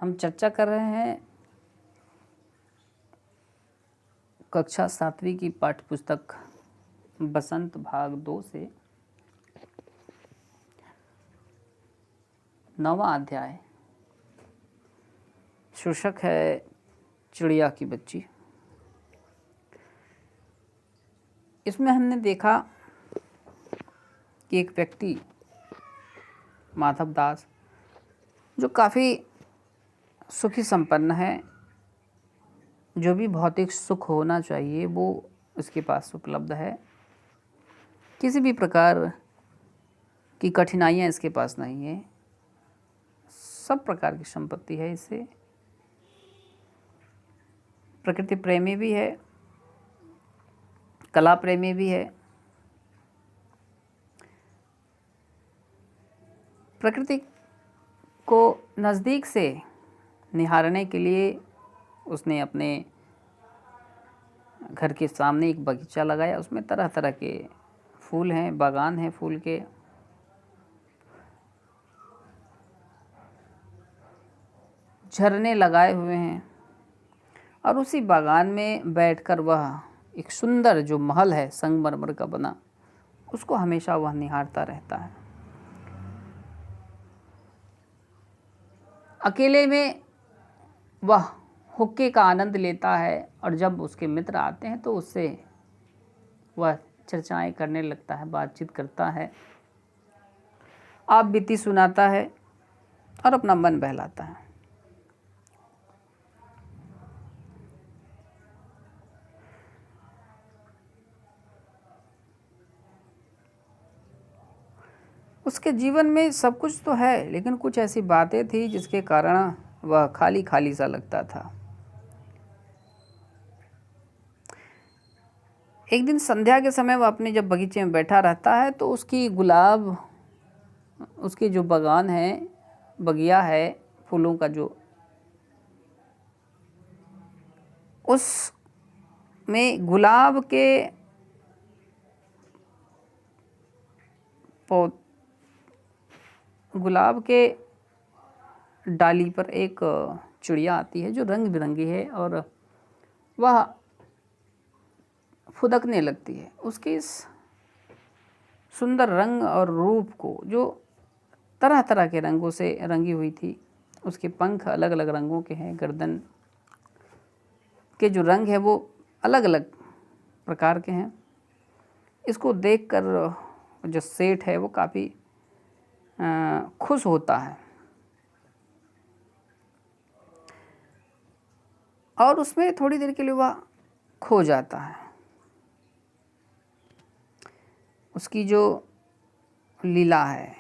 हम चर्चा कर रहे हैं कक्षा 7वीं की पाठ्य पुस्तक बसंत भाग 2 से 9वां अध्याय। शीर्षक है चिड़िया की बच्ची। इसमें हमने देखा कि एक व्यक्ति माधव दास जो काफ़ी सुखी संपन्न है, जो भी भौतिक सुख होना चाहिए वो उसके पास उपलब्ध है, किसी भी प्रकार की कठिनाइयाँ इसके पास नहीं है, सब प्रकार की संपत्ति है इसे। प्रकृति प्रेमी भी है, कला प्रेमी भी है। प्रकृति को नज़दीक से निहारने के लिए उसने अपने घर के सामने एक बगीचा लगाया। उसमें तरह तरह के फूल हैं, बागान है फूल के। झरने लगाए हुए हैं और उसी बागान में बैठकर वह एक सुंदर जो महल है संगमरमर का बना, उसको हमेशा वह निहारता रहता है। अकेले में वह हुक्के का आनंद लेता है और जब उसके मित्र आते हैं तो उससे वह चर्चाएं करने लगता है, बातचीत करता है, आप बीती सुनाता है और अपना मन बहलाता है। उसके जीवन में सब कुछ तो है, लेकिन कुछ ऐसी बातें थी जिसके कारण वह खाली खाली सा लगता था। एक दिन संध्या के समय वह अपने जब बगीचे में बैठा रहता है तो उसके जो बागान है, बगिया है फूलों का, जो उसमें गुलाब के डाली पर एक चिड़िया आती है जो रंग बिरंगी है और वह फुदकने लगती है। उसके इस सुंदर रंग और रूप को, जो तरह तरह के रंगों से रंगी हुई थी, उसके पंख अलग अलग रंगों के हैं, गर्दन के जो रंग है वो अलग अलग प्रकार के हैं। इसको देखकर जो सेठ है वो काफ़ी खुश होता है और उसमें थोड़ी देर के लिए वह खो जाता है। उसकी जो लीला है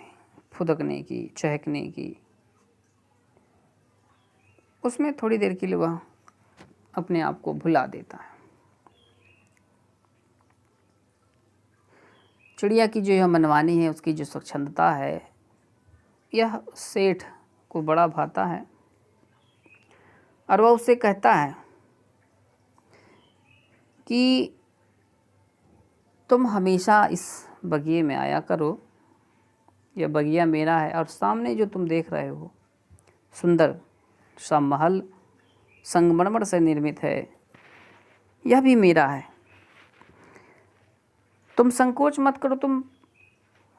फुदकने की, चहकने की, उसमें थोड़ी देर के लिए वह अपने आप को भुला देता है। चिड़िया की जो यह मनमानी है, उसकी जो स्वच्छंदता है, यह सेठ को बड़ा भाता है और वह उससे कहता है कि तुम हमेशा इस बगिए में आया करो, यह बगिया मेरा है और सामने जो तुम देख रहे हो सुंदर सा महल संगमरमर से निर्मित है, यह भी मेरा है। तुम संकोच मत करो, तुम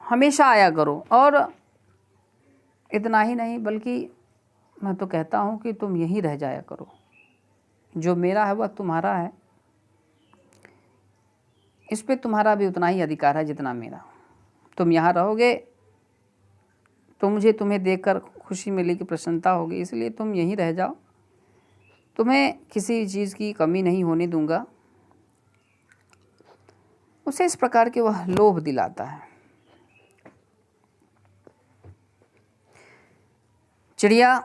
हमेशा आया करो। और इतना ही नहीं, बल्कि मैं तो कहता हूँ कि तुम यहीं रह जाया करो। जो मेरा है वह तुम्हारा है, इस पे तुम्हारा भी उतना ही अधिकार है जितना मेरा। तुम यहाँ रहोगे तो मुझे तुम्हें देखकर खुशी मिलेगी, प्रसन्नता होगी, इसलिए तुम यहीं रह जाओ, तुम्हें किसी चीज़ की कमी नहीं होने दूंगा। उसे इस प्रकार के वह लोभ दिलाता है। चिड़िया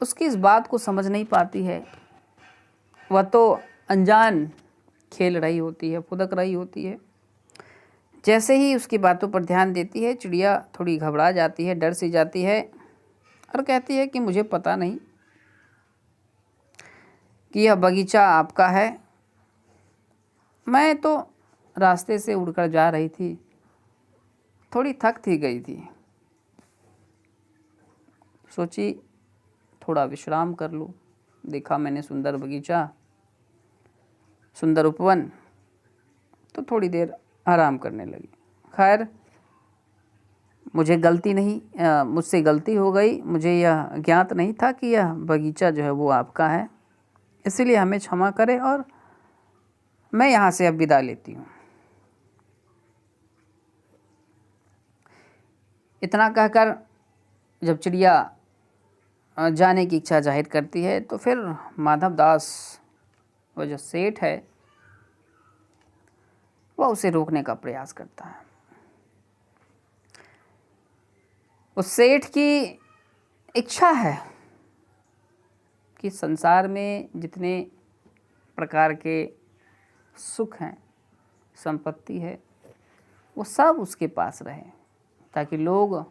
उसकी इस बात को समझ नहीं पाती है। वह तो अनजान खेल रही होती है, फुदक रही होती है। जैसे ही उसकी बातों पर ध्यान देती है, चिड़िया थोड़ी घबरा जाती है, डर सी जाती है और कहती है कि मुझे पता नहीं कि यह बगीचा आपका है। मैं तो रास्ते से उड़कर जा रही थी, थोड़ी थक थी गई थी, सोची थोड़ा विश्राम कर लूँ। देखा मैंने सुंदर बगीचा, सुंदर उपवन, तो थोड़ी देर आराम करने लगी। खैर मुझसे गलती हो गई। मुझे यह ज्ञात नहीं था कि यह बगीचा जो है वो आपका है, इसीलिए हमें क्षमा करें और मैं यहाँ से अब विदा लेती हूँ। इतना कहकर जब चिड़िया जाने की इच्छा जाहिर करती है तो फिर माधव दास, वो जो सेठ है, वह उसे रोकने का प्रयास करता है। उस सेठ की इच्छा है कि संसार में जितने प्रकार के सुख हैं, संपत्ति है, वो सब उसके पास रहे, ताकि लोग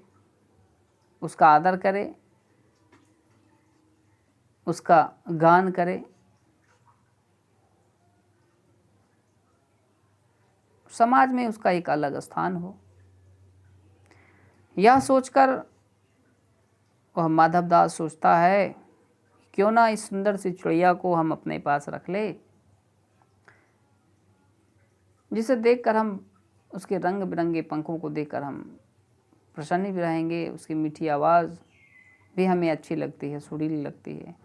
उसका आदर करें, उसका गान करें, समाज में उसका एक अलग स्थान हो। यह सोचकर वह माधवदास सोचता है क्यों ना इस सुंदर सी चिड़िया को हम अपने पास रख ले, जिसे देखकर हम, उसके रंग बिरंगे पंखों को देखकर हम प्रसन्न भी रहेंगे, उसकी मीठी आवाज़ भी हमें अच्छी लगती है, सुरीली लगती है।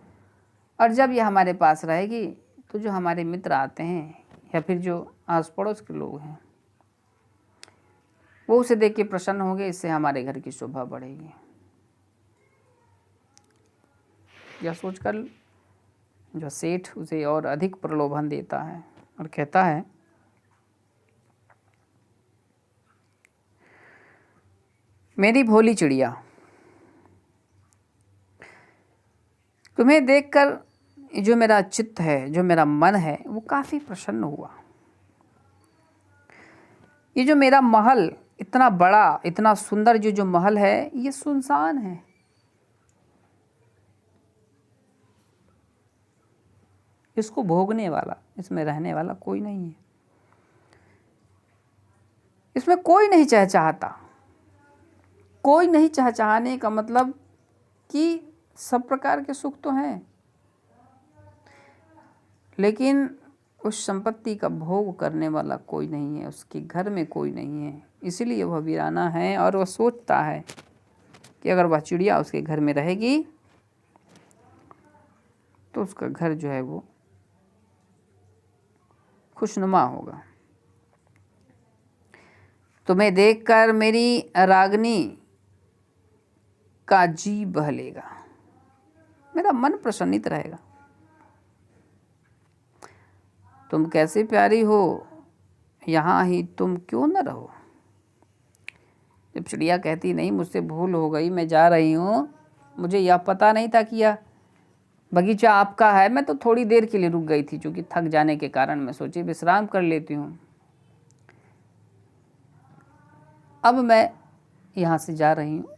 और जब यह हमारे पास रहेगी तो जो हमारे मित्र आते हैं या फिर जो आस पड़ोस के लोग हैं, वो उसे देख के प्रसन्न होंगे, इससे हमारे घर की शोभा बढ़ेगी। यह सोचकर जो सेठ उसे और अधिक प्रलोभन देता है और कहता है, मेरी भोली चिड़िया, तुम्हें देखकर जो मेरा चित्त है, जो मेरा मन है, वो काफ़ी प्रसन्न हुआ। ये जो मेरा महल इतना बड़ा, इतना सुंदर जो महल है, ये सुनसान है। इसको भोगने वाला, इसमें रहने वाला कोई नहीं है। इसमें कोई नहीं चहचहाता। कोई नहीं चहचहाने का मतलब कि सब प्रकार के सुख तो हैं, लेकिन उस संपत्ति का भोग करने वाला कोई नहीं है, उसके घर में कोई नहीं है। इसीलिए वह वीराना है और वह सोचता है कि अगर वह चिड़िया उसके घर में रहेगी तो उसका घर जो है वो खुशनुमा होगा। तुम्हें देखकर मेरी रागनी का जी बहलेगा, मेरा मन प्रसन्नित रहेगा। तुम कैसी प्यारी हो, यहाँ ही तुम क्यों न रहो। जब चिड़िया कहती, नहीं मुझसे भूल हो गई, मैं जा रही हूँ, मुझे यह पता नहीं था कि यह बगीचा आपका है, मैं तो थोड़ी देर के लिए रुक गई थी, क्योंकि थक जाने के कारण मैं सोची विश्राम कर लेती हूँ। अब मैं यहाँ से जा रही हूँ।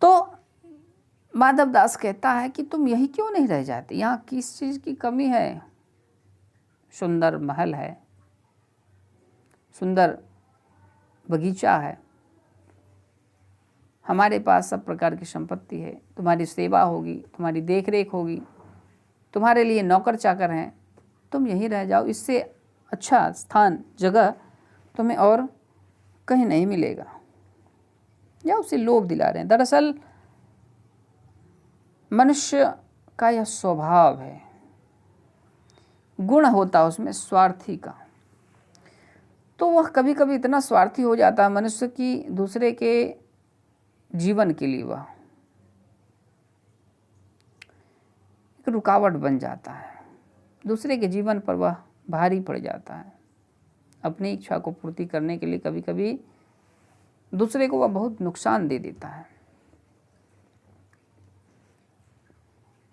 तो माधवदास कहता है कि तुम यही क्यों नहीं रह जाते, यहाँ किस चीज़ की कमी है। सुंदर महल है, सुंदर बगीचा है, हमारे पास सब प्रकार की संपत्ति है, तुम्हारी सेवा होगी, तुम्हारी देख रेख होगी, तुम्हारे लिए नौकर चाकर हैं, तुम यहीं रह जाओ, इससे अच्छा स्थान, जगह तुम्हें और कहीं नहीं मिलेगा। या उसे लोभ दिला रहे हैं। दरअसल मनुष्य का यह स्वभाव है, गुण होता उसमें स्वार्थी का। तो वह कभी कभी इतना स्वार्थी हो जाता है मनुष्य की दूसरे के जीवन के लिए वह एक रुकावट बन जाता है, दूसरे के जीवन पर वह भारी पड़ जाता है। अपनी इच्छा को पूर्ति करने के लिए कभी कभी दूसरे को वह बहुत नुकसान दे देता है।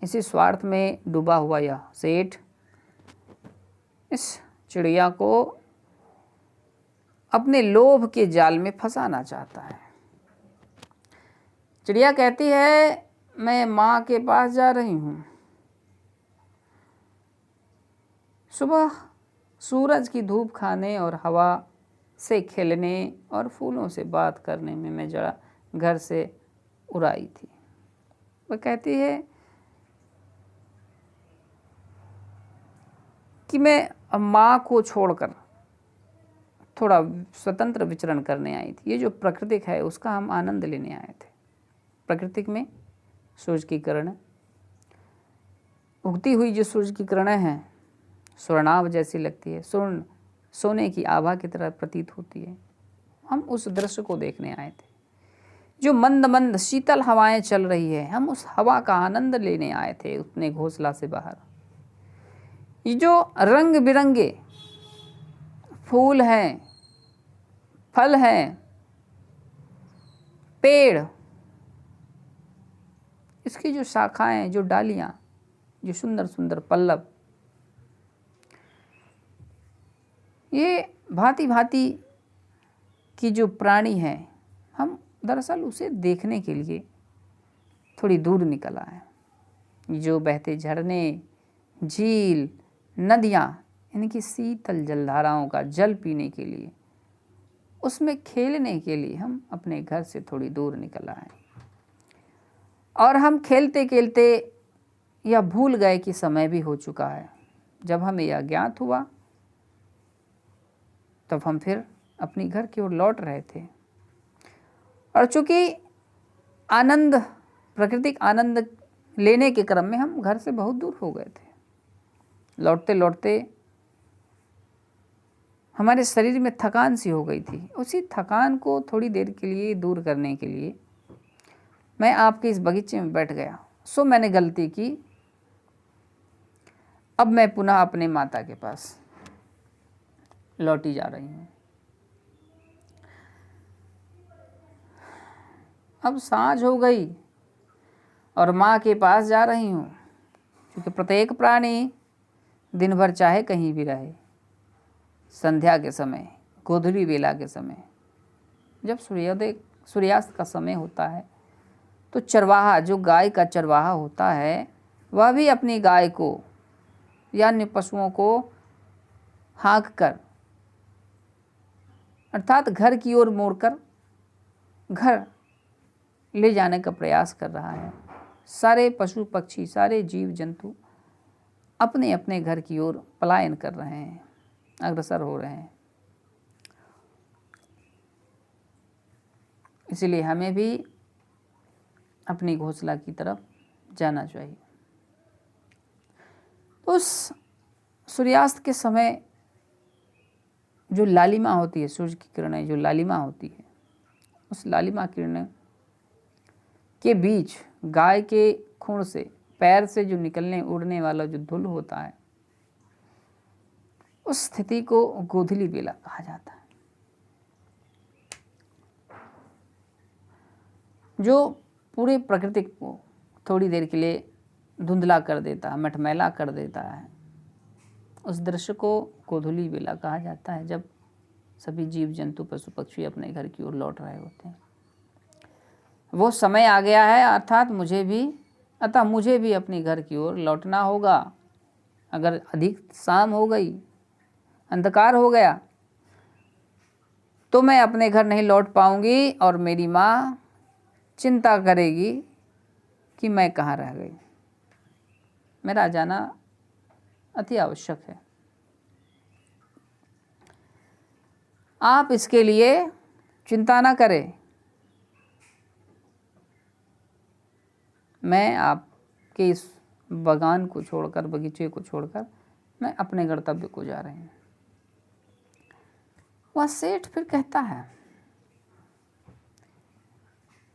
इसी स्वार्थ में डूबा हुआ यह सेठ इस चिड़िया को अपने लोभ के जाल में फंसाना चाहता है। चिड़िया कहती है, मैं माँ के पास जा रही हूँ। सुबह सूरज की धूप खाने और हवा से खेलने और फूलों से बात करने में मैं जरा घर से उड़ाई थी। वह कहती है कि मैं माँ को छोड़कर थोड़ा स्वतंत्र विचरण करने आई थी। ये जो प्राकृतिक है उसका हम आनंद लेने आए थे। प्राकृतिक में सूरज की किरणें, उगती हुई जो सूरज की किरणें हैं स्वर्णाभ जैसी लगती है, स्वर्ण सोने की आभा की तरह प्रतीत होती है। हम उस दृश्य को देखने आए थे। जो मंद मंद शीतल हवाएं चल रही है, हम उस हवा का आनंद लेने आए थे अपने घोंसला से बाहर। ये जो रंग बिरंगे फूल हैं, फल हैं, पेड़, इसकी जो शाखाएं, जो डालियां, जो सुंदर सुंदर पल्लव, ये भांति भांति की जो प्राणी है, हम दरअसल उसे देखने के लिए थोड़ी दूर निकल आए। जो बहते झरने, झील, नदियाँ, इनकी शीतल जलधाराओं का जल पीने के लिए, उसमें खेलने के लिए हम अपने घर से थोड़ी दूर निकल आए। और हम खेलते खेलते यह भूल गए कि समय भी हो चुका है। जब हमें यह ज्ञात हुआ तब हम फिर अपनी घर की ओर लौट रहे थे। और चूंकि आनंद, प्राकृतिक आनंद लेने के क्रम में हम घर से बहुत दूर हो गए थे। लौटते लौटते हमारे शरीर में थकान सी हो गई थी। उसी थकान को थोड़ी देर के लिए दूर करने के लिए मैं आपके इस बगीचे में बैठ गया। सो मैंने गलती की। अब मैं पुनः अपने माता के पास लौटी जा रही हूँ। अब सांझ हो गई और माँ के पास जा रही हूँ, क्योंकि प्रत्येक प्राणी दिन भर चाहे कहीं भी रहे, संध्या के समय, गोधूली बेला के समय, जब सूर्योदय सूर्यास्त का समय होता है, तो चरवाहा, जो गाय का चरवाहा होता है, वह भी अपनी गाय को या अन्य पशुओं को हाँक कर, अर्थात घर की ओर मोड़कर घर ले जाने का प्रयास कर रहा है। सारे पशु पक्षी, सारे जीव जंतु अपने अपने घर की ओर पलायन कर रहे हैं, अग्रसर हो रहे हैं। इसलिए हमें भी अपनी घोंसला की तरफ जाना चाहिए। उस सूर्यास्त के समय जो लालिमा होती है, सूरज की किरणें जो लालिमा होती है, उस लालिमा किरणें के बीच गाय के खूंड से, पैर से जो निकलने उड़ने वाला जो धूल होता है, उस स्थिति को गोधूली बेला कहा जाता है। जो पूरे प्रकृति को थोड़ी देर के लिए धुंधला कर देता है, मटमैला कर देता है, उस दृश्य को गोधूली बेला कहा जाता है, जब सभी जीव जंतु पशु पक्षी अपने घर की ओर लौट रहे होते हैं। वो समय आ गया है, अर्थात मुझे भी अपने घर की ओर लौटना होगा। अगर अधिक शाम हो गई, अंधकार हो गया, तो मैं अपने घर नहीं लौट पाऊंगी और मेरी माँ चिंता करेगी कि मैं कहाँ रह गई। मेरा जाना अति आवश्यक है। आप इसके लिए चिंता ना करें। मैं आपके इस बागान को छोड़कर, बगीचे को छोड़कर, मैं अपने गंतव्य को जा रही हूँ। वह सेठ फिर कहता है,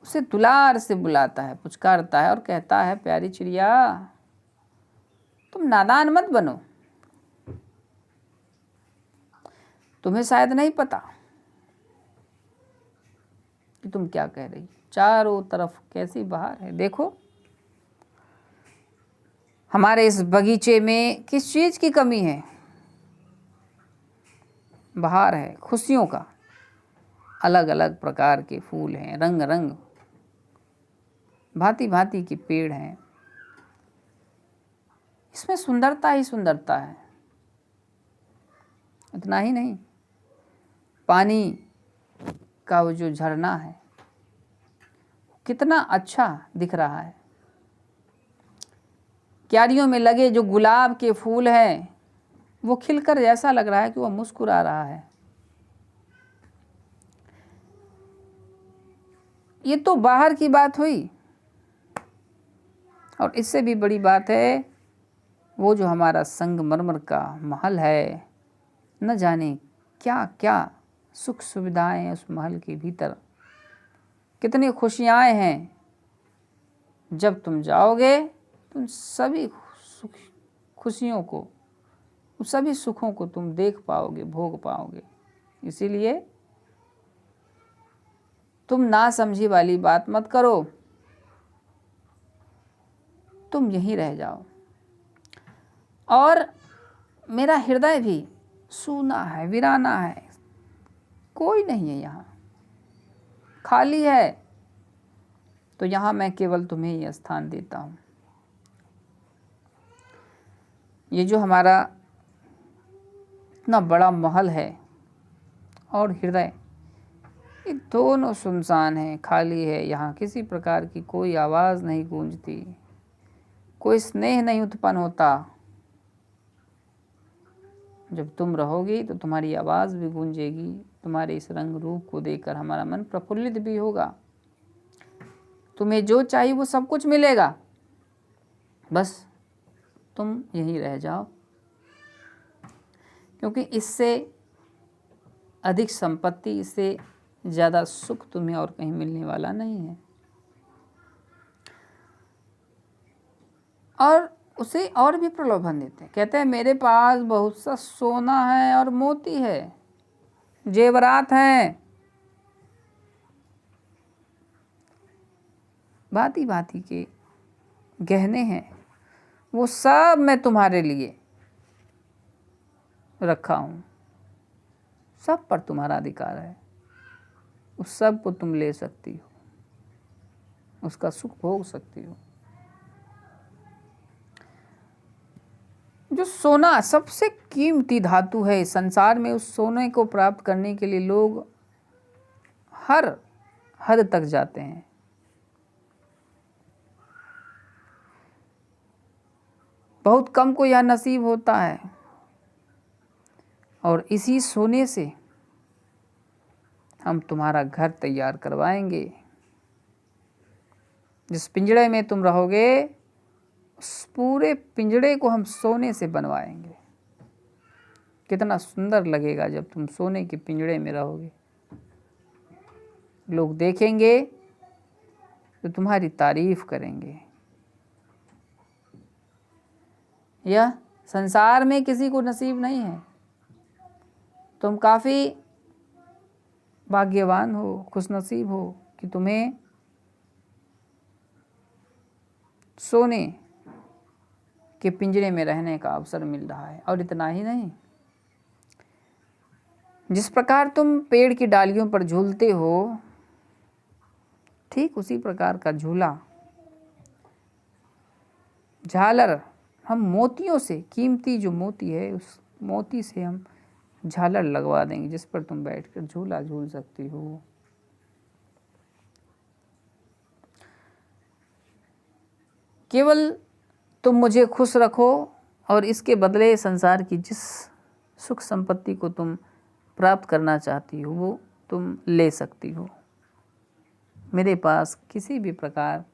उसे दुलार से बुलाता है, पुचकारता है और कहता है, प्यारी चिड़िया, तुम नादान मत बनो। तुम्हें शायद नहीं पता कि तुम क्या कह रही। चारों तरफ कैसी बहार है, देखो हमारे इस बगीचे में किस चीज की कमी है। बहार है, खुशियों का, अलग अलग प्रकार के फूल हैं, रंग रंग, भांति भांति के पेड़ हैं। इसमें सुंदरता ही सुंदरता है। इतना ही नहीं, पानी का वो जो झरना है, कितना अच्छा दिख रहा है। क्यारियों में लगे जो गुलाब के फूल हैं वो खिलकर ऐसा लग रहा है कि वो मुस्कुरा रहा है। ये तो बाहर की बात हुई, और इससे भी बड़ी बात है वो जो हमारा संगमरमर का महल है, न जाने क्या क्या सुख सुविधाएं उस महल के भीतर, कितनी खुशियाँ हैं। जब तुम जाओगे तुम सभी खुशियों को, सभी सुखों को तुम देख पाओगे, भोग पाओगे। इसीलिए तुम ना समझी वाली बात मत करो, तुम यहीं रह जाओ। और मेरा हृदय भी सूना है, वीराना है, कोई नहीं है, यहाँ खाली है, तो यहाँ मैं केवल तुम्हें ही स्थान देता हूँ। ये जो हमारा इतना बड़ा महल है और हृदय, ये दोनों सुनसान है, खाली है। यहाँ किसी प्रकार की कोई आवाज़ नहीं गूंजती, कोई स्नेह नहीं उत्पन्न होता। जब तुम रहोगी तो तुम्हारी आवाज़ भी गूंजेगी, तुम्हारे इस रंग रूप को देखकर हमारा मन प्रफुल्लित भी होगा। तुम्हें जो चाहिए वो सब कुछ मिलेगा, बस तुम यहीं रह जाओ, क्योंकि इससे अधिक संपत्ति, इससे ज़्यादा सुख तुम्हें और कहीं मिलने वाला नहीं है। और उसे और भी प्रलोभन देते हैं, कहते हैं मेरे पास बहुत सा सोना है और मोती है, जेवरात हैं, भांति भांति के गहने हैं, वो सब मैं तुम्हारे लिए रखा हूँ, सब पर तुम्हारा अधिकार है, उस सब को तुम ले सकती हो, उसका सुख भोग सकती हो। जो सोना सबसे कीमती धातु है संसार में, उस सोने को प्राप्त करने के लिए लोग हर हद तक जाते हैं। बहुत कम को यह नसीब होता है, और इसी सोने से हम तुम्हारा घर तैयार करवाएंगे। जिस पिंजड़े में तुम रहोगे उस पूरे पिंजड़े को हम सोने से बनवाएंगे। कितना सुंदर लगेगा जब तुम सोने के पिंजड़े में रहोगे। लोग देखेंगे तो तुम्हारी तारीफ करेंगे। यह संसार में किसी को नसीब नहीं है। तुम काफ़ी भाग्यवान हो, खुशनसीब हो कि तुम्हें सोने के पिंजरे में रहने का अवसर मिल रहा है। और इतना ही नहीं, जिस प्रकार तुम पेड़ की डालियों पर झूलते हो, ठीक उसी प्रकार का झूला, झालर हम मोतियों से, कीमती जो मोती है उस मोती से हम झालर लगवा देंगे, जिस पर तुम बैठकर झूला झूल सकती हो। केवल तुम मुझे खुश रखो, और इसके बदले संसार की जिस सुख संपत्ति को तुम प्राप्त करना चाहती हो वो तुम ले सकती हो। मेरे पास किसी भी प्रकार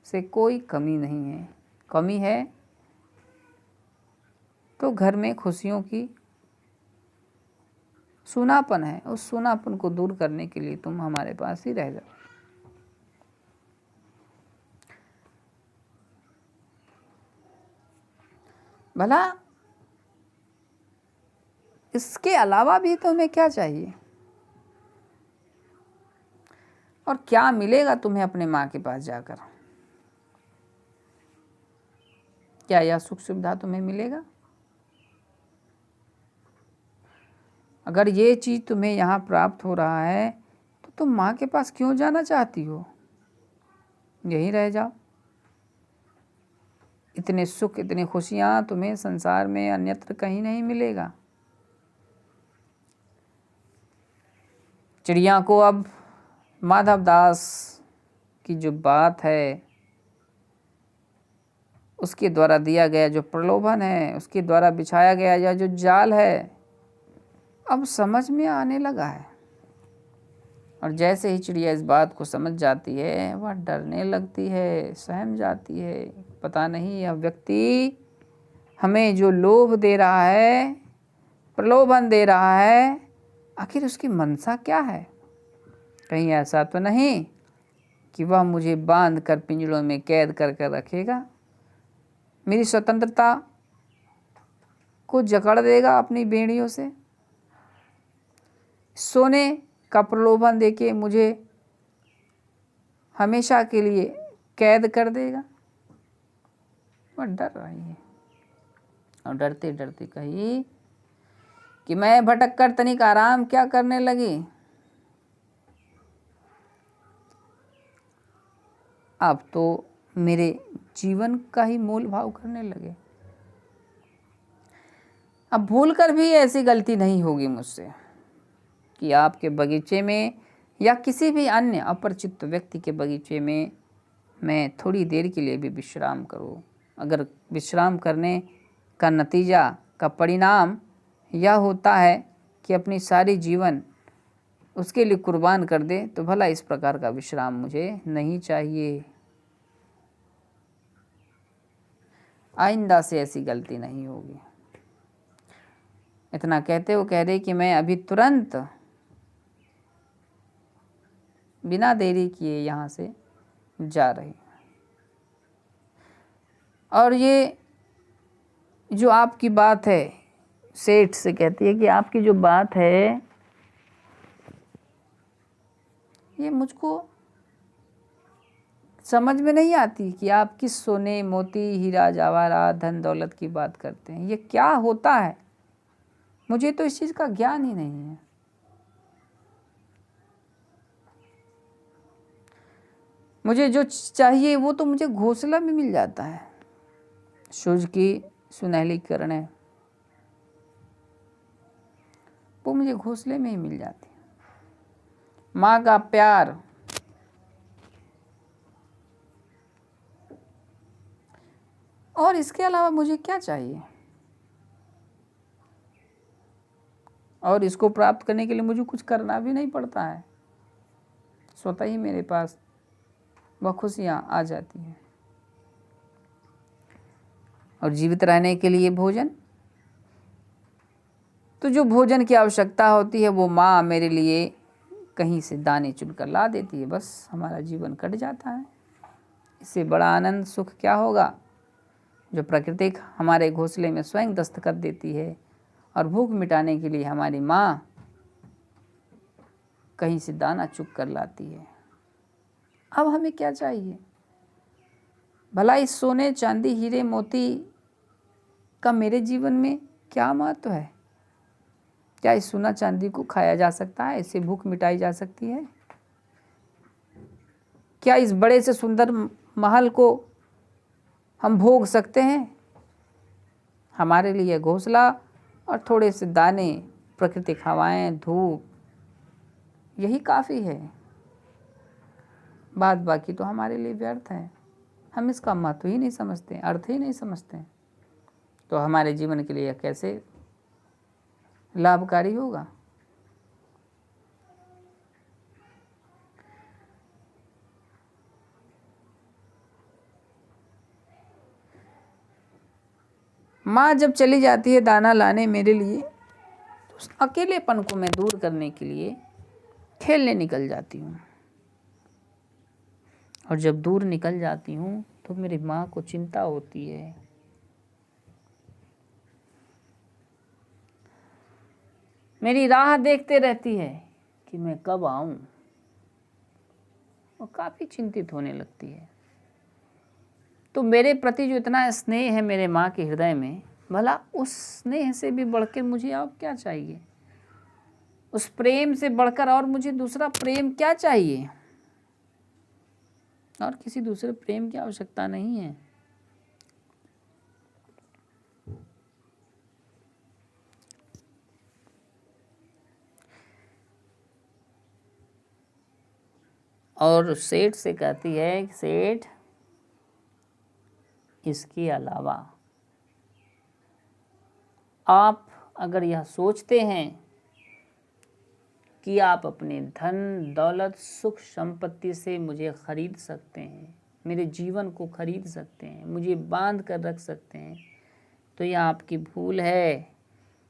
से कोई कमी नहीं है। कमी है तो घर में खुशियों की सूनापन है, उस सूनापन को दूर करने के लिए तुम हमारे पास ही रह जाओ। भला इसके अलावा भी तुम्हें क्या चाहिए, और क्या मिलेगा तुम्हें अपने माँ के पास जाकर? क्या यह सुख सुविधा तुम्हें मिलेगा? अगर ये चीज़ तुम्हें यहाँ प्राप्त हो रहा है तो तुम माँ के पास क्यों जाना चाहती हो? यहीं रह जाओ। इतने सुख, इतनी खुशियाँ तुम्हें संसार में अन्यत्र कहीं नहीं मिलेगा। चिड़िया को अब माधव दास की जो बात है उसके द्वारा दिया गया जो प्रलोभन है, उसके द्वारा बिछाया गया या जो जाल है, अब समझ में आने लगा है। और जैसे ही चिड़िया इस बात को समझ जाती है, वह डरने लगती है, सहम जाती है। पता नहीं यह व्यक्ति हमें जो लोभ दे रहा है, प्रलोभन दे रहा है, आखिर उसकी मनसा क्या है। कहीं ऐसा तो नहीं कि वह मुझे बांध कर पिंजड़ों में कैद कर कर रखेगा, मेरी स्वतंत्रता को जकड़ देगा अपनी बेड़ियों से, सोने का प्रलोभन देके मुझे हमेशा के लिए कैद कर देगा। वह डर रही है और डरते डरते कही कि मैं भटक कर तनिक आराम क्या करने लगी, अब तो मेरे जीवन का ही मोल भाव करने लगे। अब भूल कर भी ऐसी गलती नहीं होगी मुझसे कि आपके बगीचे में या किसी भी अन्य अपरिचित व्यक्ति के बगीचे में मैं थोड़ी देर के लिए भी विश्राम करूं। अगर विश्राम करने का नतीजा का परिणाम यह होता है कि अपनी सारी जीवन उसके लिए कुर्बान कर दे, तो भला इस प्रकार का विश्राम मुझे नहीं चाहिए। आइंदा से ऐसी गलती नहीं होगी। इतना कहते वो कह रहे कि मैं अभी तुरंत बिना देरी किए यहाँ से जा रही। और ये जो आपकी बात है, सेठ से कहती है कि आपकी जो बात है ये मुझको समझ में नहीं आती कि आप किस सोने मोती हीरा जवाहरात धन दौलत की बात करते हैं। ये क्या होता है, मुझे तो इस चीज़ का ज्ञान ही नहीं है। मुझे जो चाहिए वो तो मुझे घोंसला में मिल जाता है। सूरज की सुनहली किरणें वो मुझे घोंसले में ही मिल जाती है। माँ का प्यार, और इसके अलावा मुझे क्या चाहिए। और इसको प्राप्त करने के लिए मुझे कुछ करना भी नहीं पड़ता है, स्वतः ही मेरे पास वह खुशियाँ आ जाती हैं। और जीवित रहने के लिए भोजन, तो जो भोजन की आवश्यकता होती है वो माँ मेरे लिए कहीं से दाने चुनकर ला देती है, बस हमारा जीवन कट जाता है। इससे बड़ा आनंद सुख क्या होगा जो प्रकृति हमारे घोंसले में स्वयं दस्तखत देती है और भूख मिटाने के लिए हमारी माँ कहीं से दाना चुग कर लाती है। अब हमें क्या चाहिए। भला इस सोने चांदी हीरे मोती का मेरे जीवन में क्या महत्व है। क्या इस सोना चांदी को खाया जा सकता है, इससे भूख मिटाई जा सकती है। क्या इस बड़े से सुंदर महल को हम भोग सकते हैं। हमारे लिए घोंसला और थोड़े से दाने, प्राकृतिक हवाएं, धूप, यही काफ़ी है। बात बाकी तो हमारे लिए व्यर्थ है। हम इसका महत्व ही नहीं समझते, अर्थ ही नहीं समझते, तो हमारे जीवन के लिए कैसे लाभकारी होगा। माँ जब चली जाती है दाना लाने मेरे लिए, तो उस अकेलेपन को मैं दूर करने के लिए खेलने निकल जाती हूँ। और जब दूर निकल जाती हूँ तो मेरी माँ को चिंता होती है। मेरी राह देखते रहती है कि मैं कब आऊँ, और काफ़ी चिंतित होने लगती है। तो मेरे प्रति जो इतना स्नेह है मेरे माँ के हृदय में, भला उस स्नेह से भी बढ़कर मुझे अब क्या चाहिए। उस प्रेम से बढ़कर और मुझे दूसरा प्रेम क्या चाहिए। और किसी दूसरे प्रेम की आवश्यकता नहीं है। और सेठ से कहती है कि सेठ, इसके अलावा आप अगर यह सोचते हैं कि आप अपने धन दौलत सुख संपत्ति से मुझे खरीद सकते हैं, मेरे जीवन को खरीद सकते हैं, मुझे बांध कर रख सकते हैं, तो यह आपकी भूल है।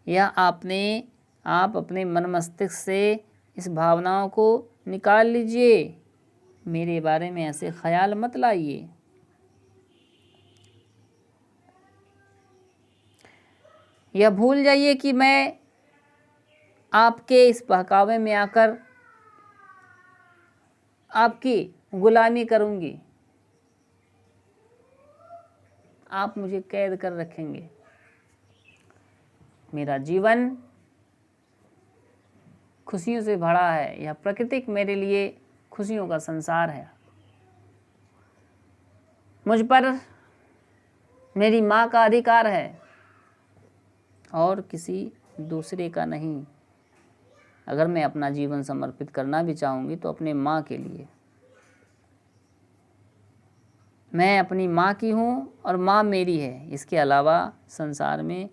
यह आप अपने मन मस्तिष्क से इस भावनाओं को निकाल लीजिए। मेरे बारे में ऐसे ख्याल मत लाइए। यह भूल जाइए कि मैं आपके इस बहकावे में आकर आपकी गुलामी करूंगी, आप मुझे कैद कर रखेंगे। मेरा जीवन खुशियों से भरा है, यह प्राकृतिक मेरे लिए खुशियों का संसार है। मुझ पर मेरी माँ का अधिकार है और किसी दूसरे का नहीं। अगर मैं अपना जीवन समर्पित करना भी चाहूँगी तो अपने माँ के लिए। मैं अपनी माँ की हूँ और माँ मेरी है। इसके अलावा संसार में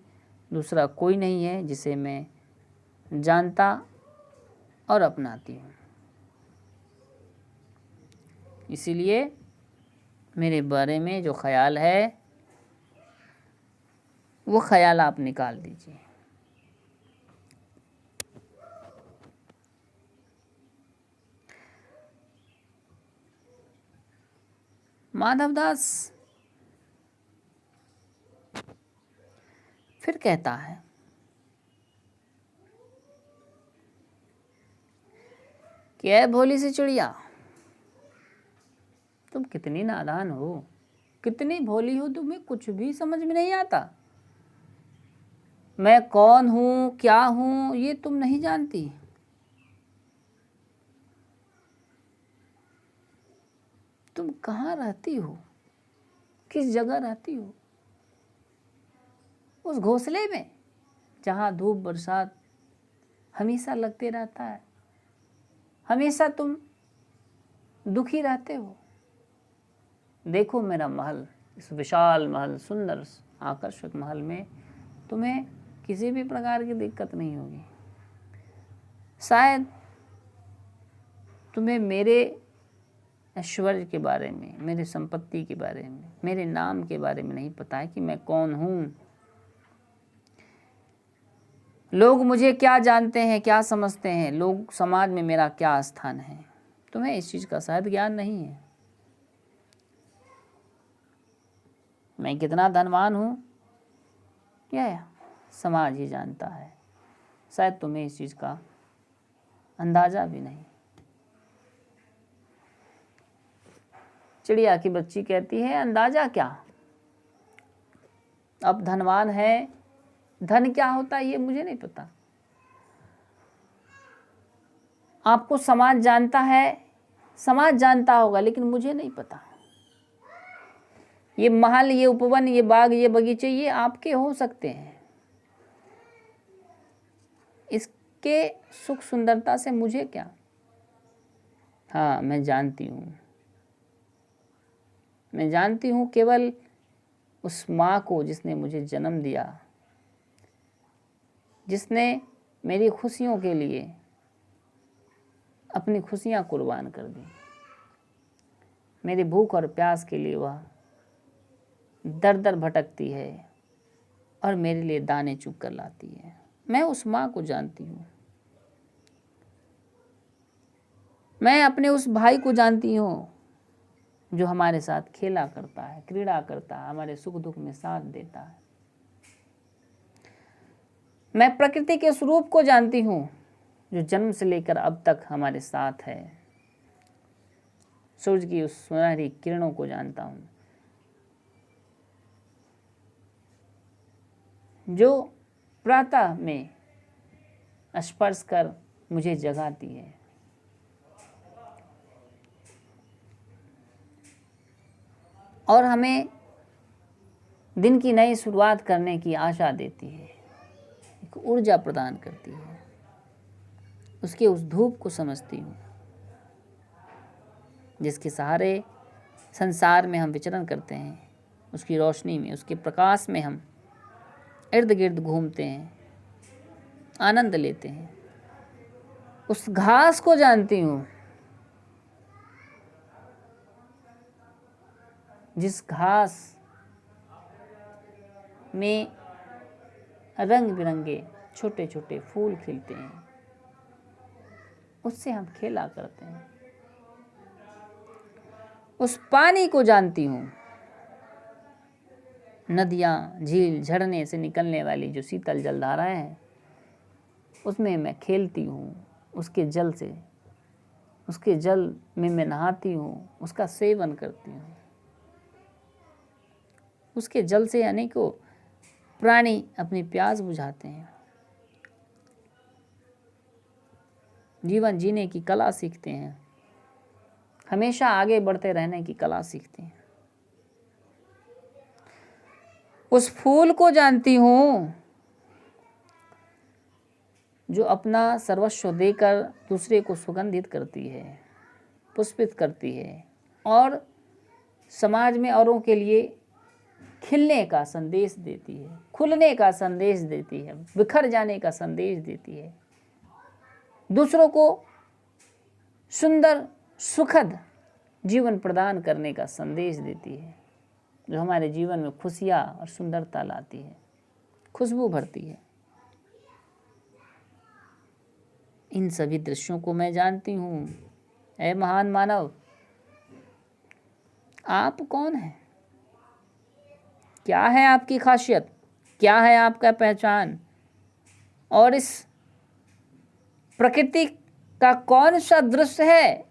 दूसरा कोई नहीं है जिसे मैं जानता और अपनाती हूँ। इसीलिए मेरे बारे में जो ख्याल है वो ख्याल आप निकाल दीजिए। माधवदास फिर कहता है कि ऐ भोली सी चिड़िया, तुम कितनी नादान हो, कितनी भोली हो, तुम्हें कुछ भी समझ में नहीं आता। मैं कौन हूँ, क्या हूँ, ये तुम नहीं जानती। तुम कहाँ रहती हो, किस जगह रहती हो? उस घोंसले में जहाँ धूप बरसात हमेशा लगते रहता है, हमेशा तुम दुखी रहते हो। देखो मेरा महल, इस विशाल महल, सुंदर आकर्षक महल में तुम्हें किसी भी प्रकार की दिक्कत नहीं होगी। शायद तुम्हें मेरे ऐश्वर्य के बारे में, मेरी संपत्ति के बारे में, मेरे नाम के बारे में नहीं पता है कि मैं कौन हूँ, लोग मुझे क्या जानते हैं, क्या समझते हैं, लोग समाज में मेरा क्या स्थान है। तुम्हें इस चीज़ का शायद ज्ञान नहीं है। मैं कितना धनवान हूँ यह समाज ही जानता है, शायद तुम्हें इस चीज़ का अंदाज़ा भी नहीं। चिड़िया की बच्ची कहती है, अंदाज़ा क्या, अब धनवान है, धन क्या होता है ये मुझे नहीं पता। आपको समाज जानता है, समाज जानता होगा, लेकिन मुझे नहीं पता। ये महल, ये उपवन, ये बाग, ये बगीचे, ये आपके हो सकते हैं। इसके सुख सुंदरता से मुझे क्या। हाँ, मैं जानती हूँ, मैं जानती हूँ केवल उस माँ को जिसने मुझे जन्म दिया, जिसने मेरी खुशियों के लिए अपनी खुशियाँ कुर्बान कर दी। मेरी भूख और प्यास के लिए वह दर दर भटकती है और मेरे लिए दाने चुग कर लाती है। मैं उस माँ को जानती हूँ। मैं अपने उस भाई को जानती हूँ जो हमारे साथ खेला करता है, क्रीड़ा करता है, हमारे सुख दुख में साथ देता है। मैं प्रकृति के स्वरूप को जानती हूँ जो जन्म से लेकर अब तक हमारे साथ है। सूरज की उस सुनहरी किरणों को जानता हूँ जो प्रातः में स्पर्श कर मुझे जगाती है। और हमें दिन की नई शुरुआत करने की आशा देती है, एक ऊर्जा प्रदान करती है। उसके उस धूप को समझती हूँ जिसके सहारे संसार में हम विचरण करते हैं। उसकी रोशनी में, उसके प्रकाश में हम इर्द गिर्द घूमते हैं, आनंद लेते हैं। उस घास को जानती हूँ जिस घास में रंग बिरंगे छोटे छोटे फूल खिलते हैं, उससे हम खेला करते हैं। उस पानी को जानती हूँ, नदियाँ, झील, झरने से निकलने वाली जो शीतल जलधाराएं हैं, उसमें मैं खेलती हूँ। उसके जल से, उसके जल में मैं नहाती हूँ, उसका सेवन करती हूँ। उसके जल से अनेकों प्राणी अपनी प्यास बुझाते हैं, जीवन जीने की कला सीखते हैं, हमेशा आगे बढ़ते रहने की कला सीखते हैं। उस फूल को जानती हूँ जो अपना सर्वस्व देकर दूसरे को सुगंधित करती है, पुष्पित करती है और समाज में औरों के लिए खिलने का संदेश देती है, खुलने का संदेश देती है, बिखर जाने का संदेश देती है, दूसरों को सुंदर सुखद जीवन प्रदान करने का संदेश देती है, जो हमारे जीवन में खुशियाँ और सुंदरता लाती है, खुशबू भरती है। इन सभी दृश्यों को मैं जानती हूँ। ऐ महान मानव, आप कौन हैं? क्या है आपकी खासियत? क्या है आपका पहचान? और इस प्रकृति का कौन सा दृश्य है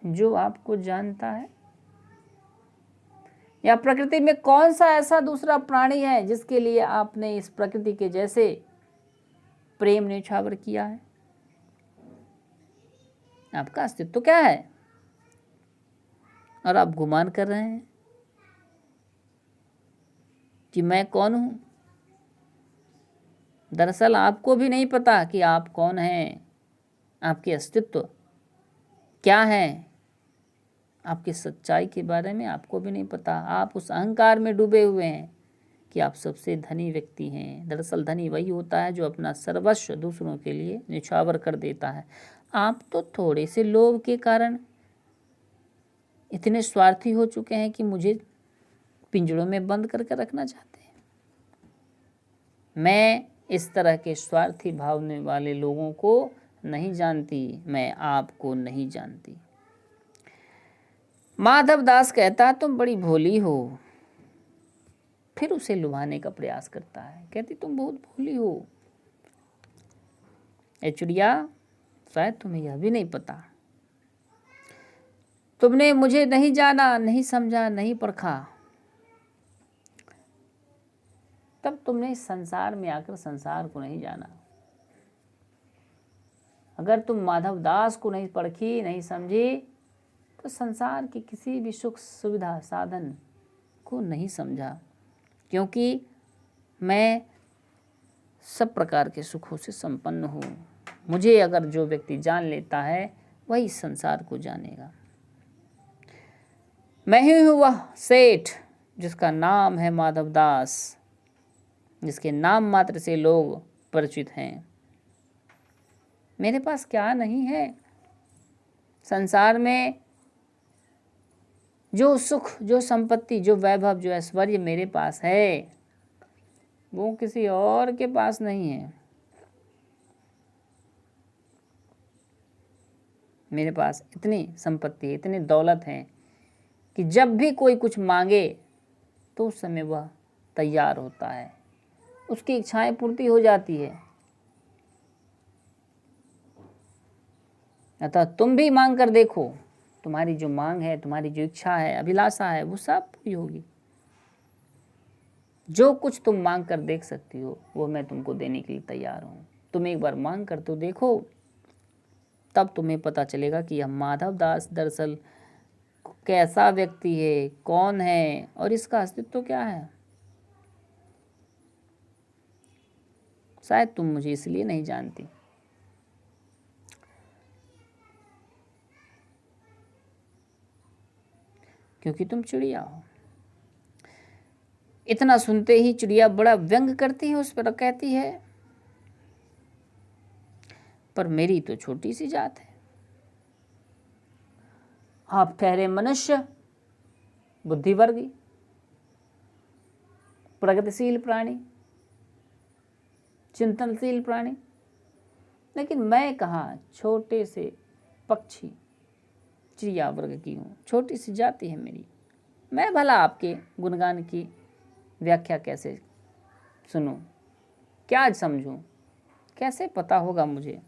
जो आपको जानता है? या प्रकृति में कौन सा ऐसा दूसरा प्राणी है जिसके लिए आपने इस प्रकृति के जैसे प्रेम न्यौछावर किया है? आपका अस्तित्व क्या है? और आप गुमान कर रहे हैं कि मैं कौन हूं। दरअसल आपको भी नहीं पता कि आप कौन हैं, आपके अस्तित्व क्या है, आपकी सच्चाई के बारे में आपको भी नहीं पता। आप उस अहंकार में डूबे हुए हैं कि आप सबसे धनी व्यक्ति हैं। दरअसल धनी वही होता है जो अपना सर्वस्व दूसरों के लिए न्यौछावर कर देता है। आप तो थोड़े से लोभ के कारण इतने स्वार्थी हो चुके हैं कि मुझे पिंजड़ों में बंद करके रखना चाहते हैं। मैं इस तरह के स्वार्थी भावने वाले लोगों को नहीं जानती, मैं आपको नहीं जानती। माधव दास कहता तुम बड़ी भोली हो, फिर उसे लुभाने का प्रयास करता है। कहती तुम बहुत भोली हो। ए चिड़िया, शायद तुम्हें यह भी नहीं पता, तुमने मुझे नहीं जाना, नहीं समझा, नहीं परखा, तब तुमने इस संसार में आकर संसार को नहीं जाना। अगर तुम माधव दास को नहीं परखी, नहीं समझी, तो संसार की किसी भी सुख सुविधा साधन को नहीं समझा। क्योंकि मैं सब प्रकार के सुखों से संपन्न हूँ। मुझे अगर जो व्यक्ति जान लेता है वही संसार को जानेगा। मैं ही हूँ वह सेठ जिसका नाम है माधव दास, जिसके नाम मात्र से लोग परिचित हैं। मेरे पास क्या नहीं है संसार में, जो सुख, जो संपत्ति, जो वैभव, जो ऐश्वर्य मेरे पास है वो किसी और के पास नहीं है। मेरे पास इतनी संपत्ति, इतनी दौलत है कि जब भी कोई कुछ मांगे तो उस समय वह तैयार होता है, उसकी इच्छाएं पूर्ति हो जाती है। अतः तुम भी मांग कर देखो, तुम्हारी जो मांग है, तुम्हारी जो इच्छा है, अभिलाषा है, वो सब पूरी होगी। जो कुछ तुम मांग कर देख सकती हो वो मैं तुमको देने के लिए तैयार हूँ। तुम एक बार मांग कर तो देखो, तब तुम्हें पता चलेगा कि यह माधव दास दरअसल कैसा व्यक्ति है, कौन है और इसका अस्तित्व क्या है। शायद तुम मुझे इसलिए नहीं जानती क्योंकि तुम चिड़िया हो। इतना सुनते ही चिड़िया बड़ा व्यंग करती है उस पर, कहती है पर मेरी तो छोटी सी जात है, आप ठहरे मनुष्य, बुद्धिवर्गी, प्रगतिशील प्राणी, चिंतनशील प्राणी, लेकिन मैं कहाँ छोटे से पक्षी चिड़िया वर्ग की हूँ, छोटी सी जाति है मेरी। मैं भला आपके गुणगान की व्याख्या कैसे सुनूं, क्या समझूं, कैसे पता होगा मुझे।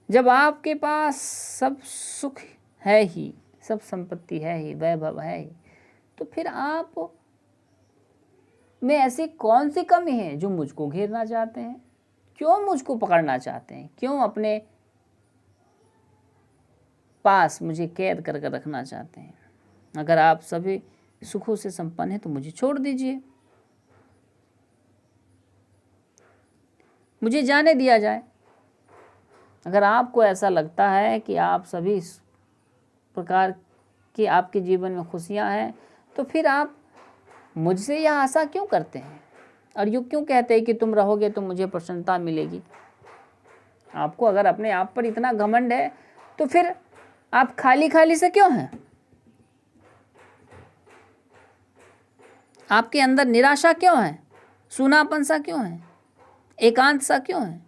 जब आपके पास सब सुख है ही, सब संपत्ति है ही, वैभव है ही, तो फिर आप में ऐसी कौन सी कमी है जो मुझको घेरना चाहते हैं? क्यों मुझको पकड़ना चाहते हैं? क्यों अपने पास मुझे कैद करके रखना चाहते हैं? अगर आप सभी सुखों से संपन्न हैं तो मुझे छोड़ दीजिए, मुझे जाने दिया जाए। अगर आपको ऐसा लगता है कि आप सभी प्रकार की आपके जीवन में खुशियां हैं, तो फिर आप मुझसे यह आशा क्यों करते हैं और यूँ क्यों कहते हैं कि तुम रहोगे तो मुझे प्रसन्नता मिलेगी? आपको अगर अपने आप पर इतना घमंड है तो फिर आप खाली खाली से क्यों हैं? आपके अंदर निराशा क्यों है? सूनापन सा क्यों है? एकांत सा क्यों है?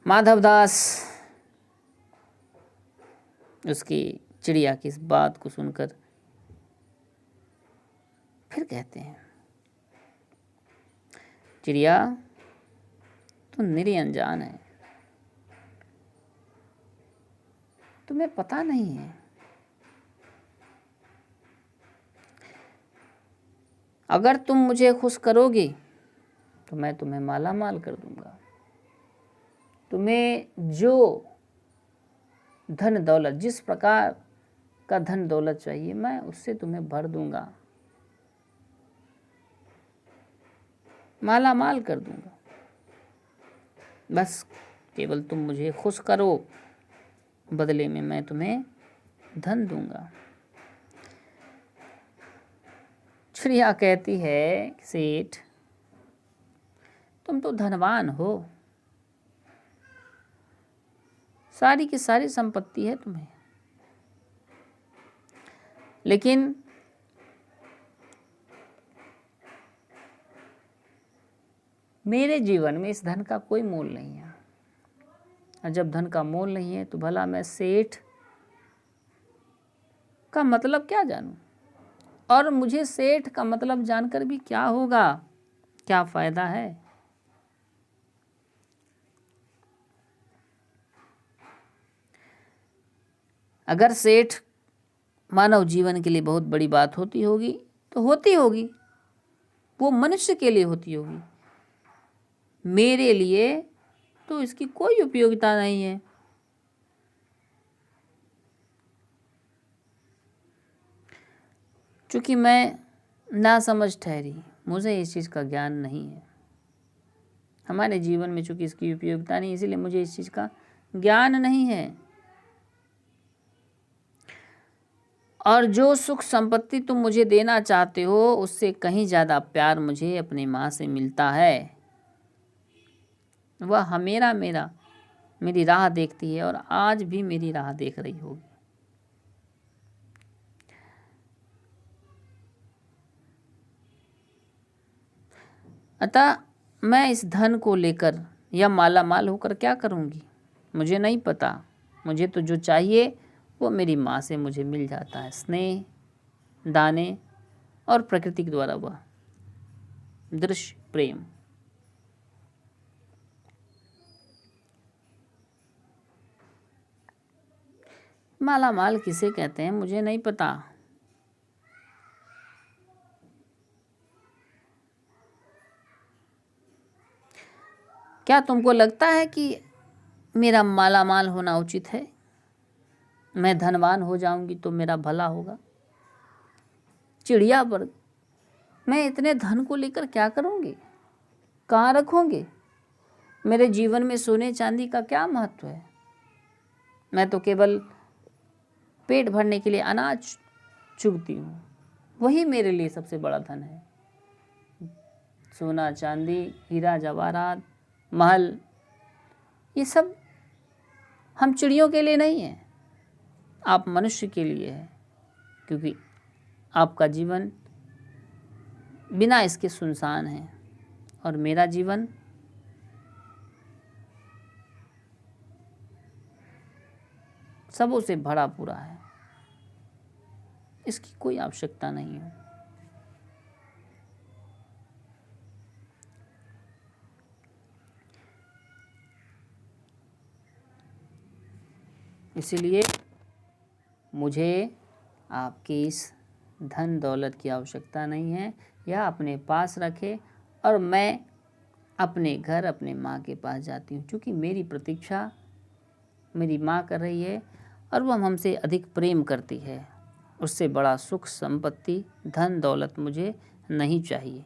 माधवदास उसकी चिड़िया की इस बात को सुनकर फिर कहते हैं, चिड़िया तू निरी अनजान है, तुम्हें पता नहीं है। अगर तुम मुझे खुश करोगे तो मैं तुम्हें माला माल कर दूंगा, तुम्हें जो धन दौलत, जिस प्रकार का धन दौलत चाहिए, मैं उससे तुम्हें भर दूंगा, माला माल कर दूंगा। बस केवल तुम मुझे खुश करो, बदले में मैं तुम्हें धन दूंगा। चिड़िया कहती है, सेठ तुम तो धनवान हो, सारी की सारी संपत्ति है तुम्हें, लेकिन मेरे जीवन में इस धन का कोई मोल नहीं है। और जब धन का मोल नहीं है तो भला मैं सेठ का मतलब क्या जानूं? और मुझे सेठ का मतलब जानकर भी क्या होगा, क्या फायदा है? अगर सेठ मानव जीवन के लिए बहुत बड़ी बात होती होगी तो होती होगी, वो मनुष्य के लिए होती होगी, मेरे लिए तो इसकी कोई उपयोगिता नहीं है। चूँकि मैं नासमझ ठहरी, मुझे इस चीज़ का ज्ञान नहीं है। हमारे जीवन में चूँकि इसकी उपयोगिता नहीं, इसीलिए मुझे इस चीज़ का ज्ञान नहीं है। और जो सुख संपत्ति तुम मुझे देना चाहते हो, उससे कहीं ज़्यादा प्यार मुझे अपनी माँ से मिलता है। वह हमेरा मेरी राह देखती है और आज भी मेरी राह देख रही होगी। अतः मैं इस धन को लेकर या माला माल होकर क्या करूँगी, मुझे नहीं पता। मुझे तो जो चाहिए वो मेरी माँ से मुझे मिल जाता है, स्नेह, दाने और प्रकृति के द्वारा वह दृश्य प्रेम। माला माल किसे कहते हैं मुझे नहीं पता। क्या तुमको लगता है कि मेरा माला माल होना उचित है? मैं धनवान हो जाऊंगी तो मेरा भला होगा? चिड़िया वर्ग, मैं इतने धन को लेकर क्या करूंगी, कहाँ रखूंगी? मेरे जीवन में सोने चांदी का क्या महत्व है? मैं तो केवल पेट भरने के लिए अनाज चुगती हूँ, वही मेरे लिए सबसे बड़ा धन है। सोना चांदी, हीरा जवाहरात, महल, ये सब हम चिड़ियों के लिए नहीं है, आप मनुष्य के लिए है, क्योंकि आपका जीवन बिना इसके सुनसान है और मेरा जीवन सबों से भरा पूरा है। इसकी कोई आवश्यकता नहीं है। इसलिए मुझे आपकी इस धन दौलत की आवश्यकता नहीं है। यह अपने पास रखे और मैं अपने घर अपने माँ के पास जाती हूँ, क्योंकि मेरी प्रतीक्षा मेरी माँ कर रही है और वह हमसे अधिक प्रेम करती है। उससे बड़ा सुख संपत्ति धन दौलत मुझे नहीं चाहिए।